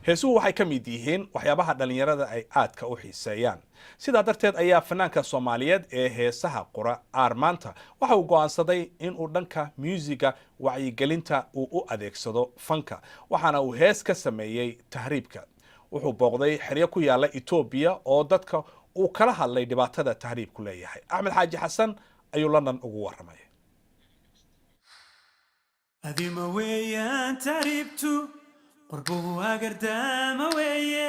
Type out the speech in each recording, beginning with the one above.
heesuhu waxay ka mid yihiin waxyaabaha dhalinyarada ay aadka u xiiseeyaan sidaa darteed ayaa fanaanka Soomaaliyeed ee heesaha qora Armaanta waxa uu go'aansaday in uu dhanka musiga wacyigelinta uu u adeegsado fanka waxaana uu hees ka sameeyay tahriibka wuxuu booqday xeryo ku yaala Itoobiya oo dadka uu kala hadlay dhibaatada tahriibku leeyahay Axmed Xaaji Xasan ayuu London ugu waramay adima weeyaan tahriibtu qorbuhu agardama weeye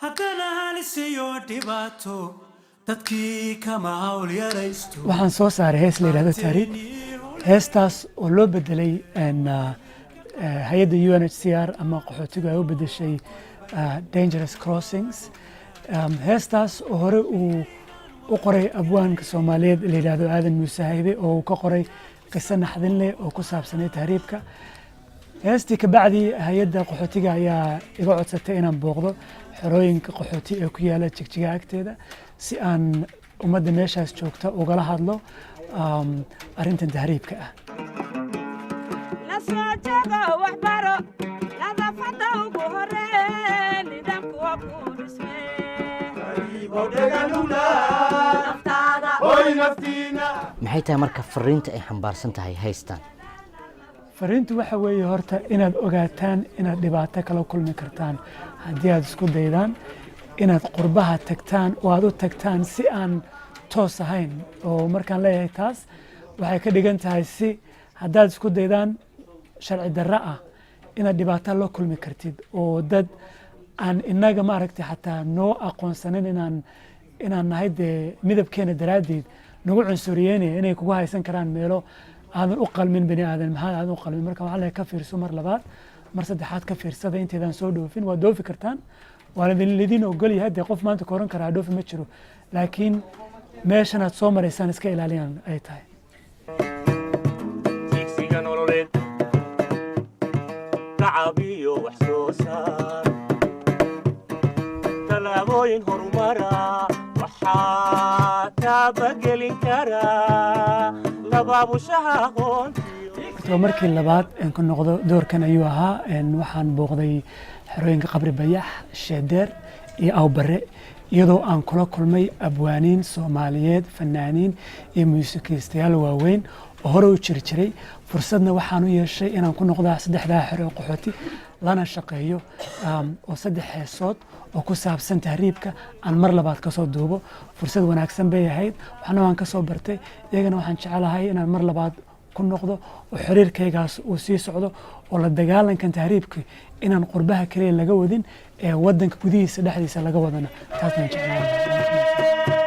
haddana halisiyo dhibaato dadkii kama hawl yaraysto waxaan soo saaray hees la yiraahdo tahriib heestaas oo loo bedelay hay'adda UNHCR ama qaxootiga ay u bedeshay dangerous crossings heestaas oo hore uu u qoray abwaanka Soomaaliyeed la yiraahdo Aadan Muuse Haybe oo ka qoray qiso naxdin leh oo ku saabsan tahriibka heestii ka bacdi hay'adda qaxootiga ayaa iga codsatay inaan booqdo xerooyinka qaxooti ee ku yaala Jigjiga agteeda si aan ummadda meeshaas joogta ugala hadlo arrintan tahriibka ah la soo tago wax baro nadaafada ugu horreyn nidaamku waa ku maxay tahay marka fariinta ay xambaarsan tahay haystaan fariintu waxa weeye horta inaad ogaataan inaad dhibaato kala kulmi kartaan haddii aad isku daydaan inaad qurbaha tagtaan oo aad u tagtaan si aan toos ahayn oo markaan leeyahay taas waxay ka dhigan tahay si haddaad isku daydaan sharci darro ah inaad dhibaato la kulmi kartid oo dad aan inaga maaragtay xataa noo aqoonsanin inaan nahay dee midabkeena daraaddeed nagu cunsuriyeynaya inay kugu haysan karaan meelo aadan u qalmin bani aadan maxaa aadan u qalmin marka waxaa la ka fiirso mar labaad mar saddexaad ka fiirsada inteedan soo dhoofin waa doofi kartaan waa ladin ogol yahay dee qof maanta koran karaa dhoofi ma jiro laakiin meeshan aad soo maraysaan iska ilaaliyaan ay tahay jigsiga nololeed tacaabiyo wax soo saar talaabooyin horumara waxaa taabagelin karaa labaabushaha aqoontiyo markii labaad aan ku noqdo doorkan ayuu ahaa waxaan booqday xerooyinka qabri bayax sheedeer iyo awbare iyadoo aan kula kulmay abwaaniin Soomaaliyeed fanaaniin iyo muusikiistayaal waaweyn oo hore u jiray fursadna waxaan u yeeshay inaan ku noqdo saddexda xero qaxooti lana shaqeeyo oo saddex heesood oo ku saabsan tahriibka aan mar labaad ka soo duubo fursad wanaagsan bay ahayd waxna waan ka soo bartay iyagana waxaan jecelahay inaan mar labaad ku noqdo oo xiriirkaygaas uu sii socdo oo la dagaalankan tahriibka inaan qurbaha kaliya laga wadin ee wadanka gudihiisa dhexdiisa laga wadana taasaan jecelahay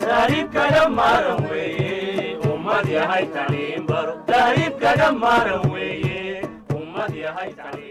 tahriibka dhamaaran weeye ummad yahay taliin baro tahriibka dhamaaran weeye ummad yahay taliin